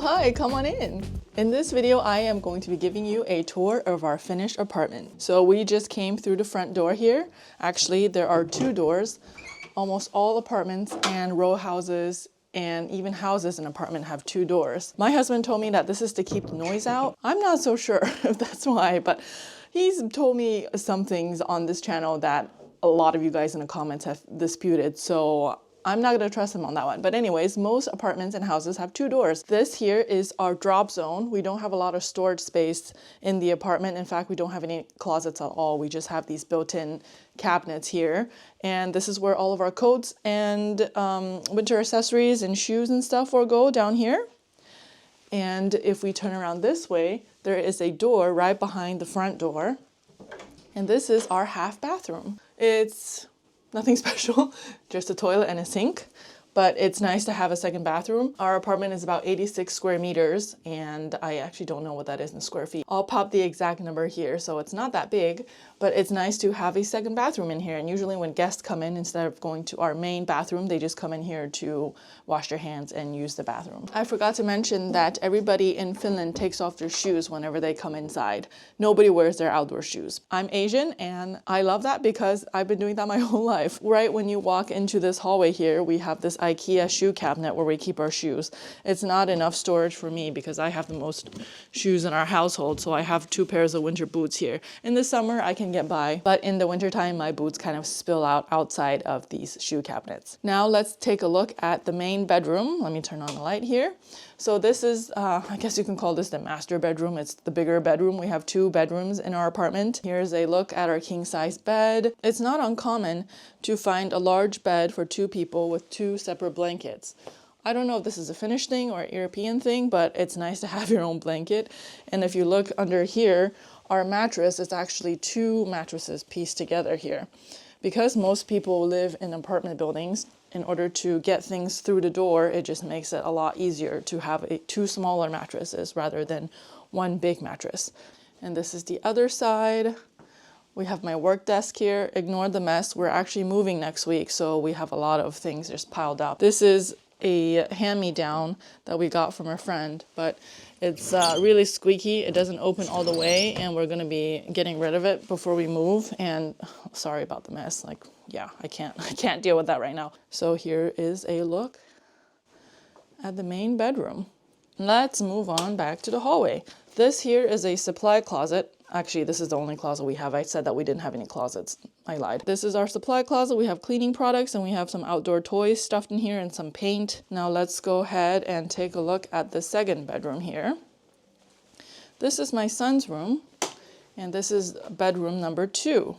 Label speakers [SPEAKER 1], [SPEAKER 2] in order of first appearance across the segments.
[SPEAKER 1] Hi, come on in. In this video, I am going to be giving you a tour of our Finnish apartment. So we just came through the front door here. Actually, there are two doors. Almost all apartments and row houses and even houses and apartment have two doors. My husband told me that this is to keep the noise out. I'm not so sure if that's why, but he's told me some things on this channel that a lot of you guys in the comments have disputed. So I'm not gonna trust him on that one. But anyways, most apartments and houses have two doors. This here is our drop zone. We don't have a lot of storage space in the apartment. In fact, we don't have any closets at all. We just have these built-in cabinets here. And this is where all of our coats and winter accessories and shoes and stuff will go down here. And if we turn around this way, there is a door right behind the front door. And this is our half bathroom. It's nothing special, just a toilet and a sink, but it's nice to have a second bathroom. Our apartment is about 86 square meters, and I actually don't know what that is in square feet. I'll pop the exact number here, so it's not that big, but it's nice to have a second bathroom in here. And usually when guests come in, instead of going to our main bathroom, they just come in here to wash their hands and use the bathroom. I forgot to mention that everybody in Finland takes off their shoes whenever they come inside. Nobody wears their outdoor shoes. I'm Asian, and I love that because I've been doing that my whole life. Right when you walk into this hallway here, we have this IKEA shoe cabinet where we keep our shoes. It's not enough storage for me because I have the most shoes in our household, so I have 2 pairs of winter boots here. In the summer, I can get by, but in the wintertime, my boots kind of spill out outside of these shoe cabinets. Now let's take a look at the main bedroom. Let me turn on the light here. So this is, I guess you can call this the master bedroom. It's the bigger bedroom. We have 2 bedrooms in our apartment. Here's a look at our king-size bed. It's not uncommon to find a large bed for 2 people with 2 separate blankets. I don't know if this is a Finnish thing or a European thing, but it's nice to have your own blanket. And if you look under here, our mattress is actually 2 mattresses pieced together here. Because most people live in apartment buildings, in order to get things through the door, it just makes it a lot easier to have 2 smaller mattresses rather than 1 big mattress. And this is the other side. We have my work desk here. Ignore the mess. We're actually moving next week, so we have a lot of things just piled up. This is a hand-me-down that we got from a friend, but it's really squeaky. It doesn't open all the way, and we're gonna be getting rid of it before we move. And sorry about the mess. Like, yeah, I can't deal with that right now. So here is a look at the main bedroom. Let's move on back to the hallway. This here is a supply closet. Actually, this is the only closet we have. I said that we didn't have any closets. I lied. This is our supply closet. We have cleaning products and we have some outdoor toys stuffed in here and some paint. Now let's go ahead and take a look at the second bedroom here. This is my son's room, and this is bedroom number 2.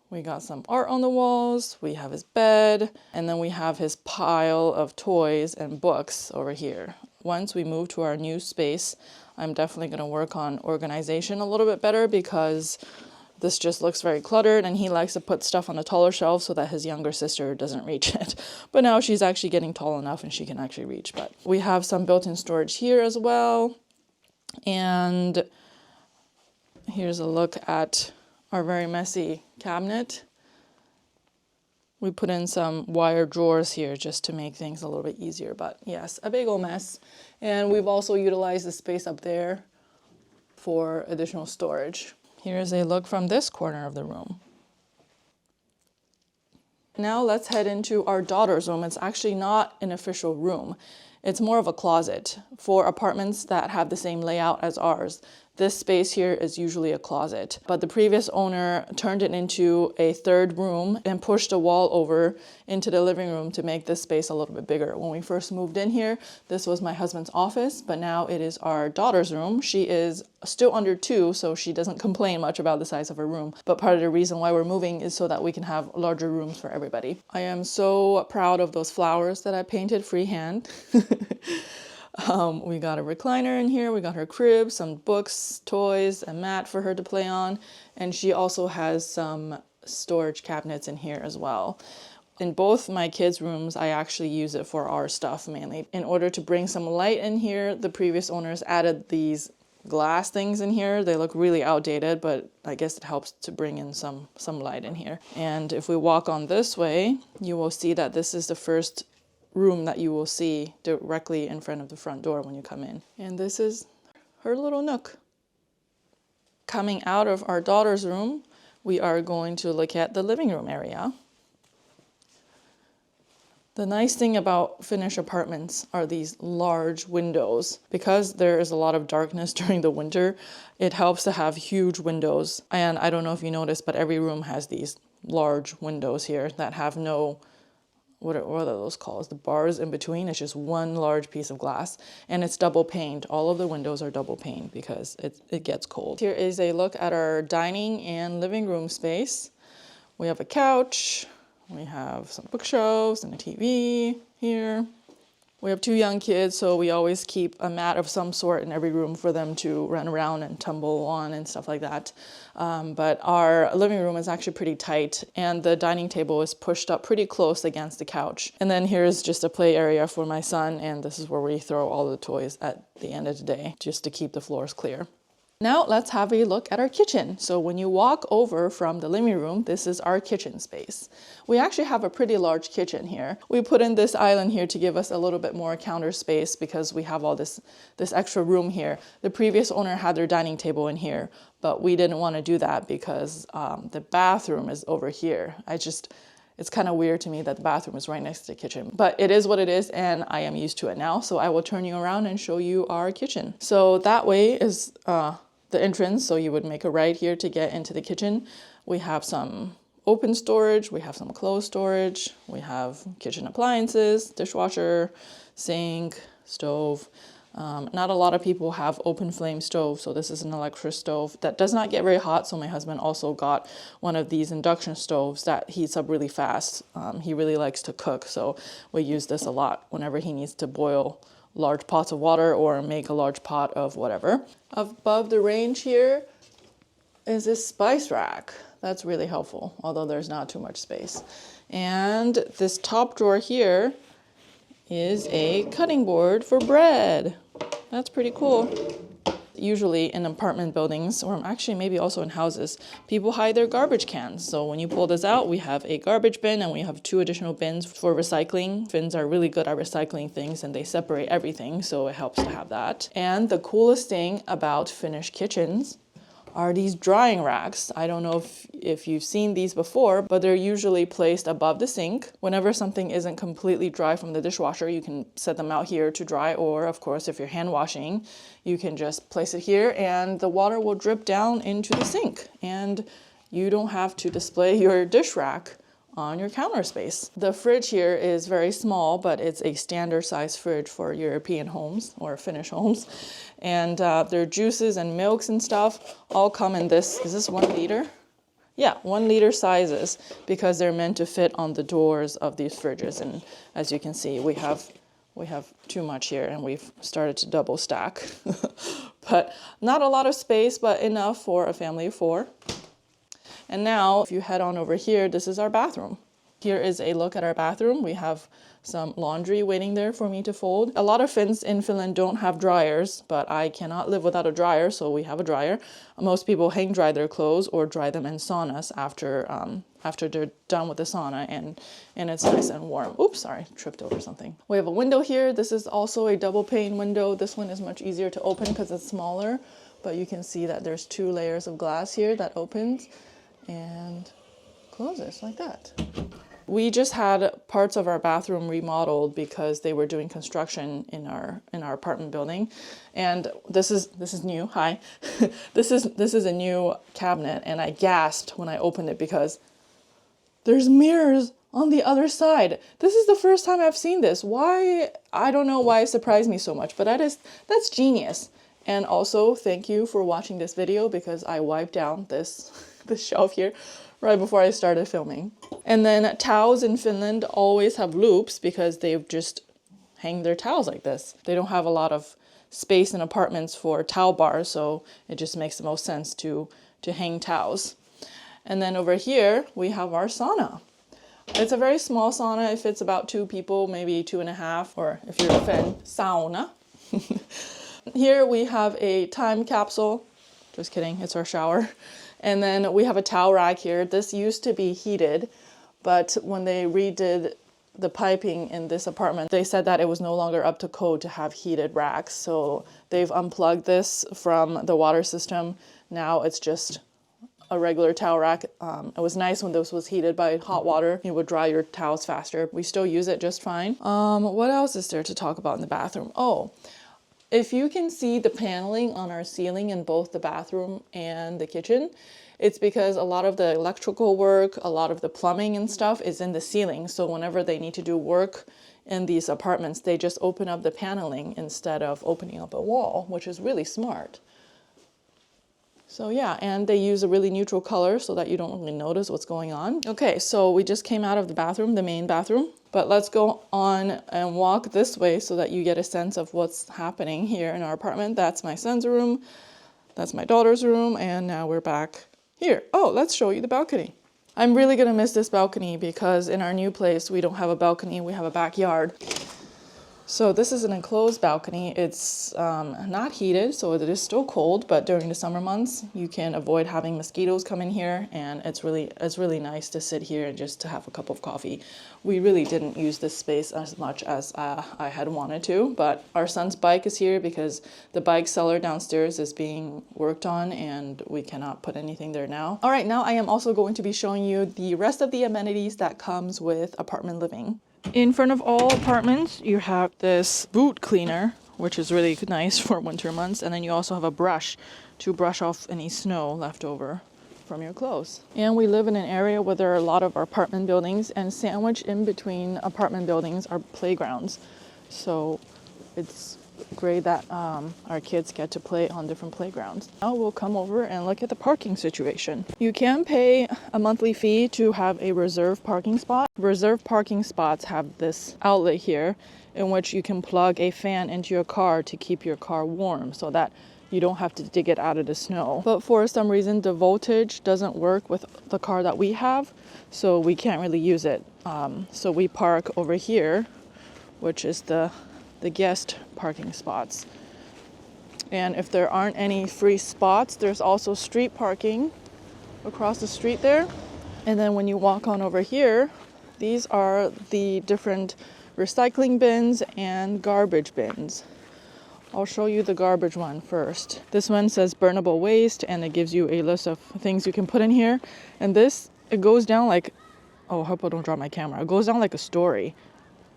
[SPEAKER 1] We got some art on the walls, we have his bed, and then we have his pile of toys and books over here. Once we move to our new space, I'm definitely going to work on organization a little bit better because this just looks very cluttered, and he likes to put stuff on a taller shelf so that his younger sister doesn't reach it. But now she's actually getting tall enough and she can actually reach. But we have some built-in storage here as well. And here's a look at our very messy cabinet. We put in some wire drawers here just to make things a little bit easier, but yes, a big old mess. And we've also utilized the space up there for additional storage. Here's a look from this corner of the room. Now let's head into our daughter's room. It's actually not an official room. It's more of a closet for apartments that have the same layout as ours. This space here is usually a closet, but the previous owner turned it into a 3rd room and pushed a wall over into the living room to make this space a little bit bigger. When we first moved in here, this was my husband's office, but now it is our daughter's room. She is still under 2, so she doesn't complain much about the size of her room. But part of the reason why we're moving is so that we can have larger rooms for everybody. I am so proud of those flowers that I painted freehand. We got a recliner in here, we got her crib, some books, toys, a mat for her to play on, and she also has some storage cabinets in here as well. In both my kids' rooms, I actually use it for our stuff mainly. In order to bring some light in here, the previous owners added these glass things in here. They look really outdated, but I guess it helps to bring in some light in here. And if we walk on this way, you will see that this is the first room that you will see directly in front of the front door when you come in. And this is her little nook. Coming out of our daughter's room, we are going to look at the living room area. The nice thing about Finnish apartments are these large windows. Because there is a lot of darkness during the winter, it helps to have huge windows. And I don't know if you noticed, but every room has these large windows here that have no, what are those called? The bars in between. It's just one large piece of glass, and it's double paned. All of the windows are double paned because it gets cold. Here is a look at our dining and living room space. We have a couch. We have some bookshelves and a TV here. We have 2 young kids, so we always keep a mat of some sort in every room for them to run around and tumble on and stuff like that. But our living room is actually pretty tight, and the dining table is pushed up pretty close against the couch. And then here's just a play area for my son, and this is where we throw all the toys at the end of the day, just to keep the floors clear. Now let's have a look at our kitchen. So when you walk over from the living room, this is our kitchen space. We actually have a pretty large kitchen here. We put in this island here to give us a little bit more counter space because we have all this extra room here. The previous owner had their dining table in here, but we didn't want to do that because the bathroom is over here. It's kind of weird to me that the bathroom is right next to the kitchen, but it is what it is, and I am used to it now. So I will turn you around and show you our kitchen. So that way is the entrance. So you would make a right here to get into the kitchen. We have some open storage. We have some closed storage. We have kitchen appliances, dishwasher, sink, stove. Not a lot of people have open flame stove, so this is an electric stove that does not get very hot. So my husband also got one of these induction stoves that heats up really fast. He really likes to cook, so we use this a lot whenever he needs to boil large pots of water or make a large pot of whatever. Above the range here is this spice rack. That's really helpful, although there's not too much space. And this top drawer here is a cutting board for bread. That's pretty cool. Usually in apartment buildings, or actually maybe also in houses, people hide their garbage cans. So when you pull this out, we have a garbage bin and we have 2 additional bins for recycling. Finns are really good at recycling things and they separate everything, so it helps to have that. And the coolest thing about Finnish kitchens are these drying racks. I don't know if you've seen these before, but they're usually placed above the sink. Whenever something isn't completely dry from the dishwasher, you can set them out here to dry, or of course, if you're hand washing, you can just place it here and the water will drip down into the sink and you don't have to display your dish rack on your counter space. The fridge here is very small, but it's a standard size fridge for European homes or Finnish homes. And their juices and milks and stuff all come in this, is this 1 liter? Yeah, 1 liter sizes, because they're meant to fit on the doors of these fridges. And as you can see, we have too much here and we've started to double stack. But not a lot of space, but enough for a family of 4. And now if you head on over here, this is our bathroom. Here is a look at our bathroom. We have some laundry waiting there for me to fold. A lot of Finns in Finland don't have dryers, but I cannot live without a dryer, so we have a dryer. Most people hang dry their clothes or dry them in saunas after they're done with the sauna and it's nice and warm. Oops, sorry, tripped over something. We have a window here. This is also a double pane window. This one is much easier to open because it's smaller, but you can see that there's 2 layers of glass here that opens and closes like that. We just had parts of our bathroom remodeled because they were doing construction in our apartment building, and this is new. Hi, this is a new cabinet, and I gasped when I opened it because there's mirrors on the other side. This is the first time I've seen this. Why? I don't know why it surprised me so much, but that's genius. And also, thank you for watching this video because I wiped down this shelf here right before I started filming. And then towels in Finland always have loops because they've just hang their towels like this. They don't have a lot of space in apartments for towel bars, so it just makes the most sense to hang towels. And then over here, we have our sauna. It's a very small sauna. It fits about 2 people, maybe 2.5, or if you're a Finn, sauna. Here we have a time capsule. Just kidding, it's our shower. And then we have a towel rack here. This used to be heated, but when they redid the piping in this apartment, they said that it was no longer up to code to have heated racks. So they've unplugged this from the water system. Now it's just a regular towel rack. It was nice when this was heated by hot water. You would dry your towels faster. We still use it just fine. What else is there to talk about in the bathroom? Oh, if you can see the paneling on our ceiling in both the bathroom and the kitchen, it's because a lot of the electrical work, a lot of the plumbing and stuff is in the ceiling. So whenever they need to do work in these apartments, they just open up the paneling instead of opening up a wall, which is really smart. So yeah, and they use a really neutral color so that you don't really notice what's going on. Okay, so we just came out of the bathroom, the main bathroom, but let's go on and walk this way so that you get a sense of what's happening here in our apartment. That's my son's room, that's my daughter's room, and now we're back here. Oh, let's show you the balcony. I'm really gonna miss this balcony because in our new place, we don't have a balcony, we have a backyard. So this is an enclosed balcony. It's not heated, so it is still cold, but during the summer months, you can avoid having mosquitoes come in here, and it's really nice to sit here and just to have a cup of coffee. We really didn't use this space as much as I had wanted to, but our son's bike is here because the bike cellar downstairs is being worked on and we cannot put anything there now. All right, now I am also going to be showing you the rest of the amenities that comes with apartment living. In front of all apartments, you have this boot cleaner, which is really nice for winter months. And then you also have a brush to brush off any snow left over from your clothes. And we live in an area where there are a lot of apartment buildings, and sandwiched in between apartment buildings are playgrounds. So it's great that our kids get to play on different playgrounds. Now we'll come over and look at the parking situation. You can pay a monthly fee to have a reserved parking spot. Reserved parking spots have this outlet here in which you can plug a fan into your car to keep your car warm so that you don't have to dig it out of the snow. But for some reason, the voltage doesn't work with the car that we have, so we can't really use it. So we park over here, which is the guest parking spots. And if there aren't any free spots, there's also street parking across the street there. And then when you walk on over here, these are the different recycling bins and garbage bins. I'll show you the garbage one first. This one says burnable waste, and it gives you a list of things you can put in here. And this, it goes down like, oh, I hope I don't drop my camera. It goes down like a story.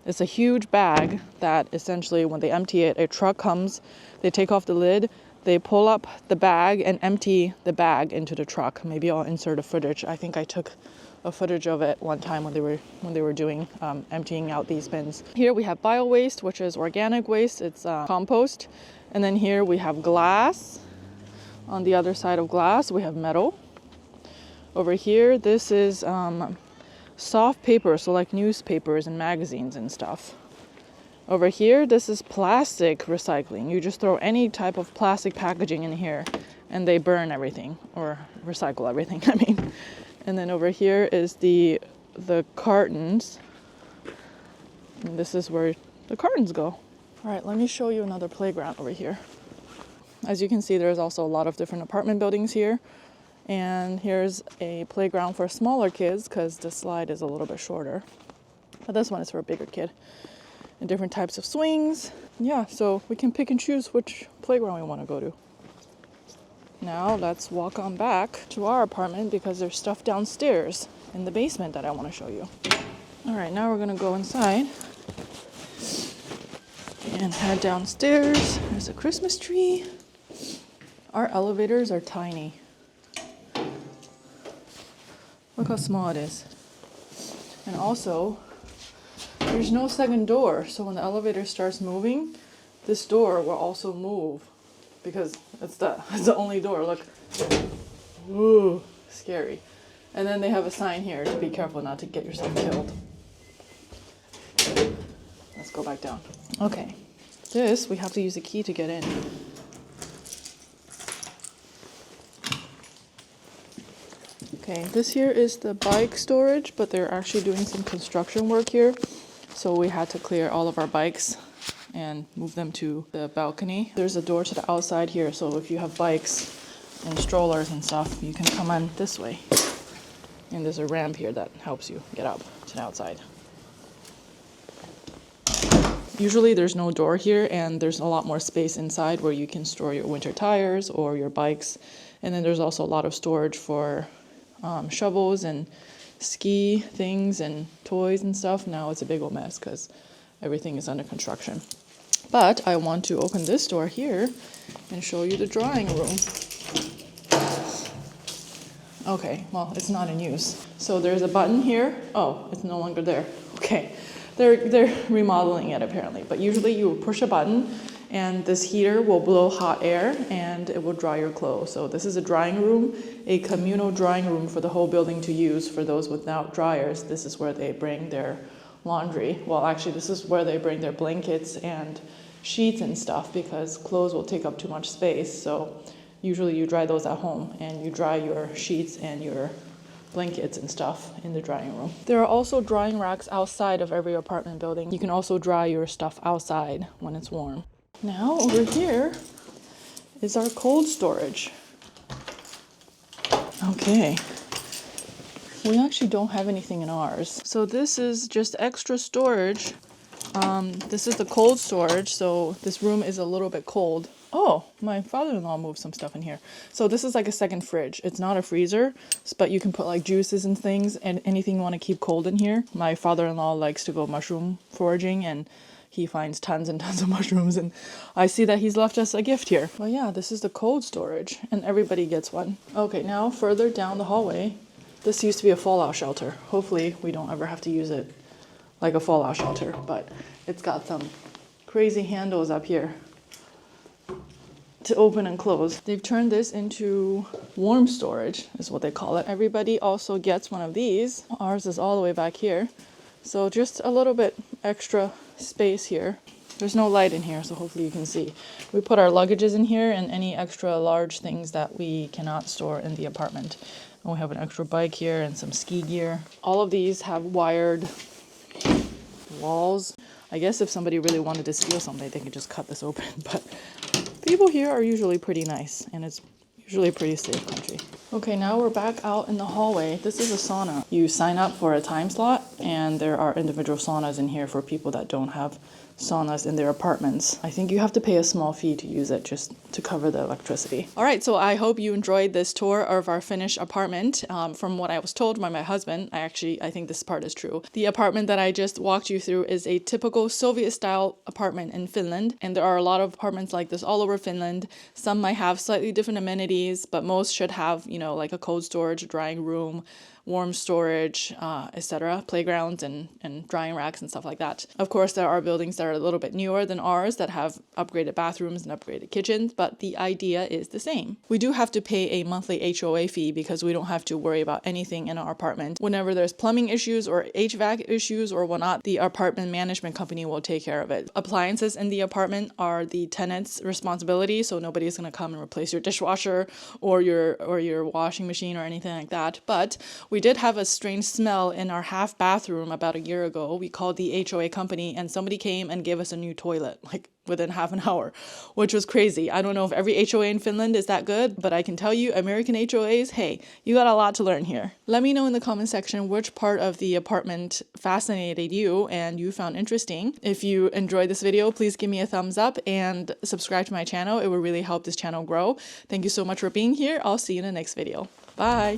[SPEAKER 1] It's a huge bag that essentially when they empty it, a truck comes, they take off the lid, they pull up the bag and empty the bag into the truck. Maybe I'll insert a footage. I think I took a footage of it one time when they were doing emptying out these bins. Here we have biowaste, which is organic waste. It's compost. And then here we have glass. On the other side of glass, we have metal. Over here, this is soft paper, so like newspapers and magazines and stuff. Over here, this is plastic recycling. You just throw any type of plastic packaging in here and they burn everything, or recycle everything, I mean. And then over here is the cartons. And this is where the cartons go. All right, let me show you another playground over here. As you can see, there's also a lot of different apartment buildings here. And here's a playground for smaller kids because the slide is a little bit shorter. But this one is for a bigger kid. And different types of swings. Yeah, so we can pick and choose which playground we want to go to. Now let's walk on back to our apartment because there's stuff downstairs in the basement that I want to show you. All right, now we're going to go inside and head downstairs. There's a Christmas tree. Our elevators are tiny. Look how small it is. And also, there's no second door. So when the elevator starts moving, this door will also move because it's the only door. Look. Ooh, scary. And then they have a sign here to be careful not to get yourself killed. Let's go back down. Okay. This, we have to use a key to get in. Okay, this here is the bike storage, but they're actually doing some construction work here. So we had to clear all of our bikes and move them to the balcony. There's a door to the outside here, so if you have bikes and strollers and stuff, you can come in this way. And there's a ramp here that helps you get up to the outside. Usually there's no door here, and there's a lot more space inside where you can store your winter tires or your bikes. And then there's also a lot of storage for shovels and ski things and toys and stuff. Now it's a big old mess because everything is under construction. But I want to open this door here and show you the drawing room. Okay, well, it's not in use. So there's a button here. Oh, it's no longer there. Okay, they're remodeling it apparently. But usually you will push a button and this heater will blow hot air and it will dry your clothes. So this is a drying room, a communal drying room for the whole building to use. For those without dryers, this is where they bring their laundry. Well, actually, this is where they bring their blankets and sheets and stuff because clothes will take up too much space. So usually you dry those at home and you dry your sheets and your blankets and stuff in the drying room. There are also drying racks outside of every apartment building. You can also dry your stuff outside when it's warm. Now over here is our cold storage. Okay. We actually don't have anything in ours. So this is just extra storage. This is the cold storage, so this room is a little bit cold. Oh, my father-in-law moved some stuff in here. So this is like a second fridge. It's not a freezer, but you can put like juices and things and anything you want to keep cold in here. My father-in-law likes to go mushroom foraging and he finds tons and tons of mushrooms, and I see that he's left us a gift here. Well, yeah, this is the cold storage and everybody gets one. Okay, now further down the hallway, this used to be a fallout shelter. Hopefully we don't ever have to use it like a fallout shelter, but it's got some crazy handles up here to open and close. They've turned this into warm storage, is what they call it. Everybody also gets one of these. Ours is all the way back here. So just a little bit extra space here. There's no light in here, so hopefully you can see. We put our luggages in here and any extra large things that we cannot store in the apartment. And we have an extra bike here and some ski gear. All of these have wired walls. I guess if somebody really wanted to steal something, they could just cut this open. But people here are usually pretty nice, and it's usually a pretty safe country. Okay, now we're back out in the hallway. This is a sauna. You sign up for a time slot, and there are individual saunas in here for people that don't have saunas in their apartments. I think you have to pay a small fee to use it just to cover the electricity. All right, so I hope you enjoyed this tour of our Finnish apartment. From what I was told by my husband, I think this part is true. The apartment that I just walked you through is a typical Soviet-style apartment in Finland, and there are a lot of apartments like this all over Finland. Some might have slightly different amenities, but most should have, like a cold storage, drying room, warm storage, etc., playgrounds and drying racks and stuff like that. Of course, there are buildings that are a little bit newer than ours that have upgraded bathrooms and upgraded kitchens, but the idea is the same. We do have to pay a monthly HOA fee because we don't have to worry about anything in our apartment. Whenever there's plumbing issues or HVAC issues or whatnot, the apartment management company will take care of it. Appliances in the apartment are the tenant's responsibility, so nobody's going to come and replace your dishwasher or your washing machine or anything like that. But we did have a strange smell in our half bathroom about a year ago. We called the HOA company and somebody came and gave us a new toilet, like within half an hour, which was crazy. I don't know if every HOA in Finland is that good, but I can tell you American HOAs, hey, you got a lot to learn here. Let me know in the comment section which part of the apartment fascinated you and you found interesting. If you enjoyed this video, please give me a thumbs up and subscribe to my channel. It will really help this channel grow. Thank you so much for being here. I'll see you in the next video. Bye.